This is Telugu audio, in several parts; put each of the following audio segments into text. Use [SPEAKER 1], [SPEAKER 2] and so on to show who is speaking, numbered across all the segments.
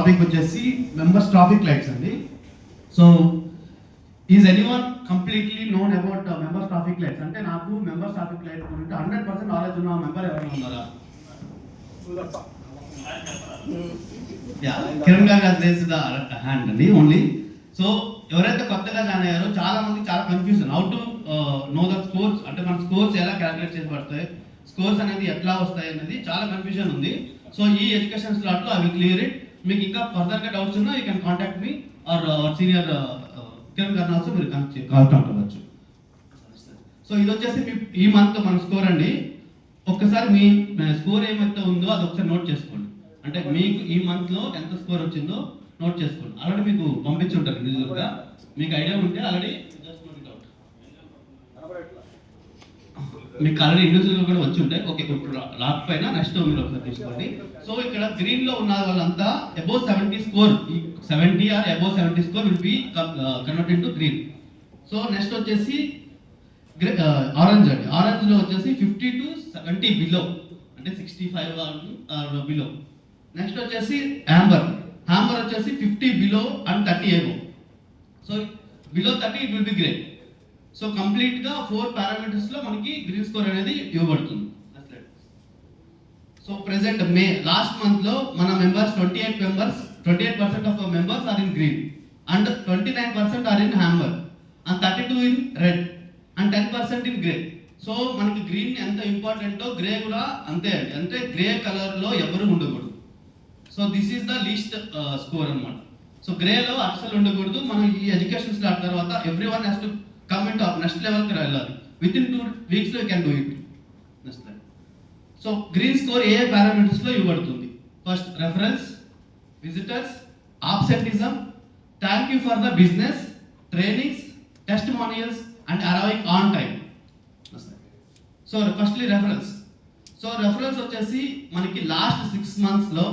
[SPEAKER 1] టాపిక్ వచ్చేసి మెంబర్స్ ట్రాఫిక్ లైట్స్ అండి. So is anyone completely known about members traffic lights? అంటే నాకు మెంబర్స్ ట్రాఫిక్ లైట్ గురించి 100% నాలెడ్జ్ ఉన్న మెంబర్ ఎవరైనా ఉన్నారా? కిరణ్ గారు రేస్ ద హ్యాండ్ అండి ఓన్లీ. సో ఎవరైతే కొత్తగా జాయిన్ అయ్యారో చాలా మంది చాలా confusion how to know the scores, అంటే మన స్కోర్స్ ఎలా క్యాలిక్యులేట్ చేయబడతాయి, స్కోర్స్ అనేది ఎట్లా వస్తాయి అనేది చాలా కన్ఫ్యూజన్ ఉంది. సో ఈ ఎడ్యుకేషన్ స్లాట్ లో ఐ విల్ క్లియర్ ఇట్. మీకు ఇంకా ఫర్దర్ గా డౌట్స్ ఉన్నా you can contact me or senior Kiran గారిని ఆల్సో మీరు కాంటాక్ట్ అవ్వచ్చు. సో ఇది వచ్చేసి ఈ మంత్ మన స్కోర్ అండి. ఒక్కసారి మీ స్కోర్ ఏమైతే ఉందో అది ఒకసారి నోట్ చేసుకోండి. అంటే మీకు ఈ మంత్ లో ఎంత స్కోర్ వచ్చిందో నోట్ చేసుకోండి. ఆల్రెడీ మీకు పంపించి ఉంటారు ఇండివిజువల్గా, మీకు ఐడియా ఉంటే ఆల్రెడీ మీకు ఆల్రెడీ ఇండివిజువల్ కూడా వచ్చి ఉంటాయి. ఓకే, ఇప్పుడు రాకపోయినా నెక్స్ట్ మీరు ఒకసారి తీసుకోండి. సో ఇక్కడ గ్రీన్ లో ఉన్న వాళ్ళంతా above 70 score, 70 or above 70 score will be converted to green. So next వచ్చేసి ఆరెంజ్ అండి. ఆరెంజ్ లో వచ్చేసి 50 to 70 బిలో, అంటే 65 ఆర్ బిలో. నెక్స్ట్ వచ్చేసి యాంబర్. యాంబర్ వచ్చేసి 50 below and 30 above. So below 30 it will be grey. So complete గా 4 పారామీటర్స్ లో మనకి గ్రీన్ స్కోర్ అనేది ఇవ్వబడుతుంది. So present May last month లో మన members 28% of members are in green and 29% are in amber and 32 in red and 10% in grey. So మనకి గ్రీన్ ఎంత ఇంపార్టెంటో గ్రే కూడా అంతే అండి. అంటే గ్రే కలర్ లో ఎవరు ఉండకూడదు. So this is the least score అన్నమాట. సో గ్రే లో అస్సలు ఉండకూడదు. మనం ఈ ఎడ్యుకేషన్ స్టార్ట్ తర్వాత every one has to come into next level కి వెళ్ళాలి. విత్ ఇన్ 2 weeks లో you can do it. So green score A parameters లో ఇవ్వబడుతుంది? First reference, visitors, absenteeism, thank you for the business, trainings, testimonials and arriving on time. So firstly reference. So reference వచ్చేసి మనకి లాస్ట్ 6 months లో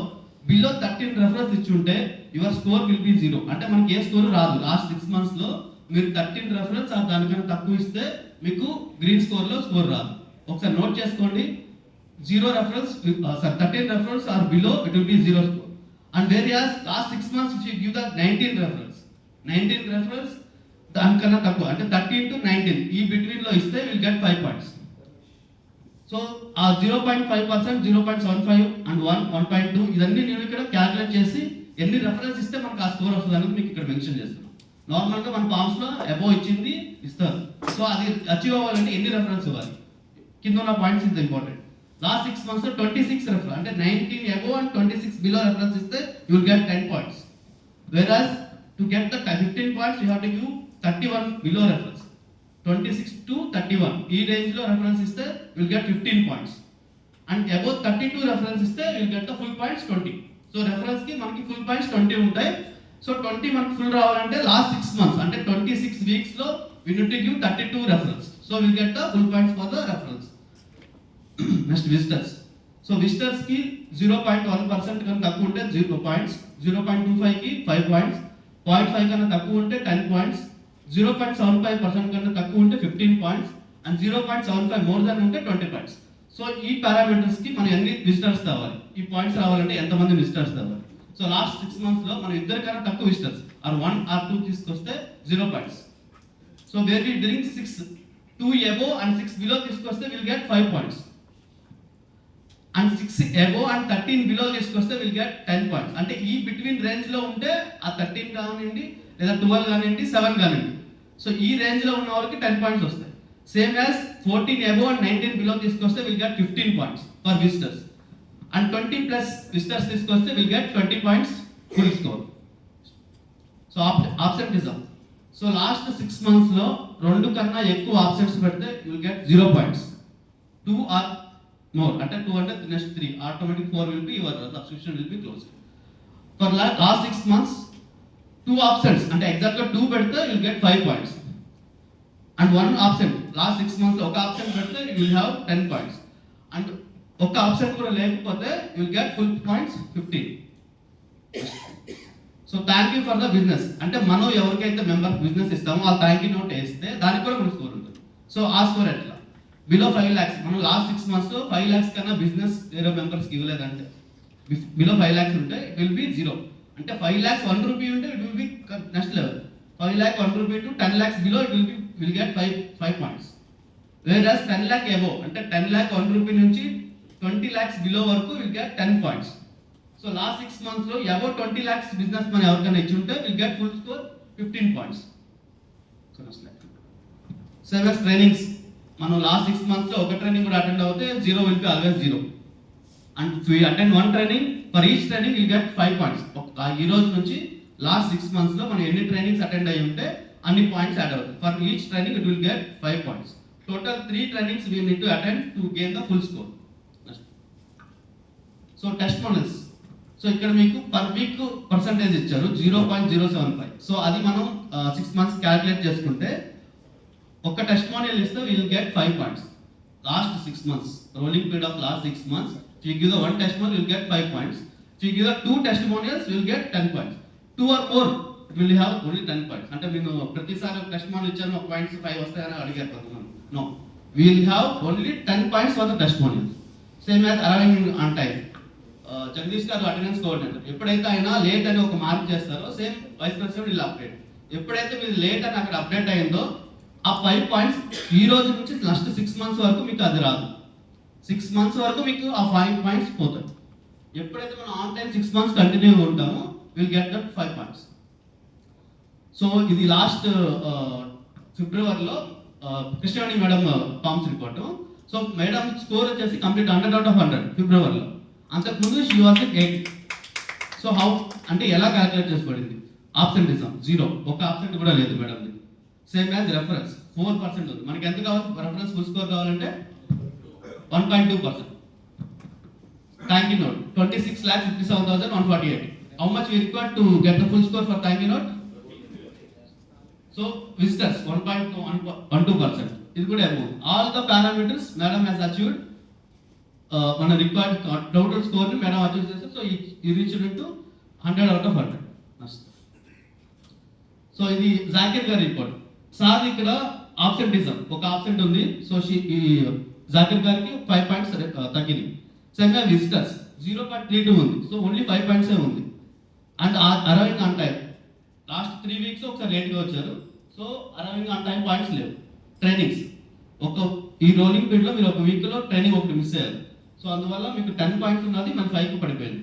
[SPEAKER 1] బిలో 13 రెఫరెన్స్ ఇచ్చి ఉంటే యువర్ స్కోర్ విల్ బి 0. అంటే మనకి ఏ స్కోర్ రాదు. లాస్ట్ 6 months లో మీరు 13 రెఫరెన్స్ ఆ దానికన్నా తక్కువ ఇస్తే మీకు గ్రీన్ స్కోర్ లో స్కోర్ రాదు. ఒకసారి నోట్ చేసుకోండి. 0 reference, 13 reference or below, it will be 0 score. And whereas last 6 months if you give the 19 reference దానికన్నా తక్కువ, అంటే 13 to 19 ఈ బిట్వీన్ లో ఇస్తే విల్ గెట్ 5 points. సో ఆ 0.5%, 0.75 అండ్ 1.2 ఇదన్నీ నేను ఇక్కడ క్యాలిక్యులేట్ చేసి ఎన్ని రెఫరెన్స్ ఇస్తే మనకు ఆ స్కోర్ వస్తుంది అనేది మీకు ఇక్కడ మెన్షన్ చేస్తున్నాను. నార్మల్ గా మన ఫామ్స్ లో అబోవ్ ఇచ్చింది ఇస్తారు. సో అది అచీవ్ అవ్వాలంటే ఎన్ని రెఫరెన్స్ ఇవ్వాలి, కింద ఉన్న points is important. Last 6 months లో 26 రెఫరెన్స్, అంటే 19 above and 26 below రెఫరెన్స్ ఇస్తే you will get 10 points. Whereas to get the 15 points you have to give 31 below reference. 26 to 31 ఈ రేంజ్ లో రెఫరెన్స్ ఇస్తే you will get 15 points. And above 32 reference ఇస్తే you will get the full points 20. So reference కి మనకి full points 20 ఉంటాయి. సో 20 మనకి ఫుల్ రావాలంటే లాస్ట్ 6 months అంటే 26 weeks లో we need to give 32 reference. So we will get the full points for the reference. Next visitors. So visitors కి 0.1% కన్నా తక్కువ ఉంటే 0 points, 0.25 కి 5 points, 0.5 కన్నా తక్కువ ఉంటే 10 points, 0.75% కన్నా తక్కువ ఉంటే 15 points అండ్ 0.75 మోర్ దాన్ ఉంటే 20 points. సో ఈ పారామీటర్స్ కి మనం ఎన్ని విజిటర్స్ కావాలి, ఈ పాయింట్స్ రావాలంటే ఎంతమంది విజిటర్స్ కావాలి. సో లాస్ట్ 6 months లో మనం ఇద్దరు కన్నా తక్కువ విజిటర్స్ ఆర్ 1 or 2 తీసుకొస్తే 0 points. So where we drink 2 above and 6 below తీసుకొస్తే will get 5 points. And 6 above and 13 below తీసుకొస్తే విల్ గెట్ 10 points. అంటే ఈ బిట్వీన్ రేంజ్ లో ఉంటే ఆ 13 కానివ్వండి లేదా 12 కానివ్వండి 7 కానివ్వండి, సో ఈ రేంజ్ లో ఉన్న వాళ్ళకి 10 points వస్తాయి. Same as 14 above and 19 below తీసుకొస్తే will get 15 points for visitors. And 20 plus visitors తీసుకొస్తే will get 20 points full score. So absenteeism. So last 6 months లో 2 కన్నా ఎక్కువ ఆబ్సెంట్స్ పెడితే will get 0 points. 2 or more, అంటే 2 అంటే next 3 automatic 4 will be your subscription will be closed. For last 6 months 2 absents, అంటే ఎగ్జాక్ట్ గా 2 పెడితే you will get 5 points. And 1 absent, last 6 months లో ఒక absent పెడితే you will have 10 points. And ఒక absent కూడా లేకపోతే you will get full points 15. So thank you for the business, అంటే మనం ఎవరికైతే మెంబర్ బిజినెస్ ఇస్తామో ఆ థ్యాంక్ యూ నోట్ వేస్తే దానికి కూడా మనకు స్కోర్ ఉంటుంది. సో ఆ స్కోర్ ఎట్లా? బిలో 5 lakhs, మనం లాస్ట్ 6 months లో 5 lakhs కన్నా బిజినెస్ వేరే మెంబర్స్కి ఇవ్వలేదంటే బిలో 5 lakhs ఉంటే ఇట్ విల్ బి 0. అంటే 5 lakhs 1 rupee ఉంటే it will B next level. 5 lakh 1 rupee to 10 lakhs below it will get 5 points. Whereas 10 lakh above అంటే 10 lakh 1 rupee నుంచి 20 lakhs below వరకు will get 10 points. So last 6 months లో above 20 lakhs బిజినెస్ మన ఎవరికైనా ఇచ్చి ఉంటే will get full score 15 points. Same as trainings. మనం లాస్ట్ 6 months లో ఒక ట్రైనింగ్ కూడా అటెండ్ అవుతే 0 will be always 0. And if we attend one training, for each training we'll get 5 points. ఈ రోజు నుంచి లాస్ట్ 6 months లో మనం ఎన్ని ట్రైనింగ్స్ అటెండ్ అయ్యి ఉంటే అన్ని పాయింట్స్ యాడ్ అవుతాయి. For each training it will get 5 points. Total 3 trainings we need to attend to gain the full score. So testimonials. So ఇక్కడ మీకు పర్ వీక్ పర్సంటేజ్ ఇచ్చారు 0.075. సో అది మనం 6 months క్యాలిక్యులేట్ చేసుకుంటే ఒక టెస్టిమోనియల్ ఇస్తే will get 5 points. Last 6 months rolling period of last 6 months if you give the one testimonial you will get 5 points. If you give the 2 testimonials you will get 10 points. 2 or more it will have only 10 points. అంటే నేను ప్రతిసారి ఒక టెస్టిమోనియల్ ఇచ్చాను ఒక పాయింట్స్ 5 వస్తాయని అడిగారు కొంతమంది. No, we will have only 10 points for the testimonial. Same as arriving on time. Jagadish గారు అటెండెన్స్ కోఆర్డినేటర్, ఎప్పుడైతే అయినా లేట్ అని ఒక మార్క్ చేస్తారో సేమ్ వైస్ ప్రిన్సిపల్ వీళ్ళు అప్డేట్. ఎప్పుడైతే మీరు లేట్ అని అక్కడ అప్డేట్ అయిందో ఆ 5 points ఈ రోజు నుంచి నెక్స్ట్ 6 months వరకు మీకు అది రాదు. 6 months వరకు మీకు ఆ 5 points పోతాయి. ఎప్పుడైతే మనం ఆన్ టైం 6 months కంటిన్యూ ఉంటామో will get that 5 points. So ఇది లాస్ట్ ఫిబ్రవరిలో Krishnaveni madam forms report. So madam score వచ్చేసి కంప్లీట్ 100 out of 100 ఫిబ్రవరిలో. అంతకుముందు షీ వాస్ 8. సో హౌ అంటే ఎలా క్యాలిక్యులేట్ చేసుకోబడింది? ఆబ్సెంటిజం 0, ఒక ఆబ్సెంట్ కూడా లేదు మేడం. సేమ్ యాజ్ రెఫరెన్స్ 4% ఉంది. మనకి ఎంత కావాలి రెఫరెన్స్ ఫుల్ స్కోర్ కావాలంటే 1.2%. Thank you note 26,57,148. How much we required to get the full score for thank you note? So visitors 1.12%. ఇది కూడా above all the parameters madam has achieved. మన రిక్వైర్డ్ టోటల్ స్కోర్ని మేడం అచీవ్ చేస్తారు. సో ఈ reached into 100 out of 100. So ఇది జాకిర్ గారి రిపోర్ట్. సార్ ఇక్కడ ఆబ్సెంటిజం ఒక ఆబ్సెంట్ ఉంది. సో ఈ జాకిర్ గారికి 5 points తగ్గింది. సేమ్గా విజిటర్స్ 0.32 ఉంది. సో ఓన్లీ 5 points ఉంది. And arriving on time last 3 weeks ఒకసారి లేట్గా వచ్చారు. So arriving on time points లేవు. ట్రైనింగ్స్ ఈ రోలింగ్ పీరియడ్లో మీరు ఒక వీక్లో ట్రైనింగ్ ఒకటి మిస్ అయ్యారు. సో అందువల్ల మీకు 10 points ఉన్నది మన 5కి పడిపోయింది.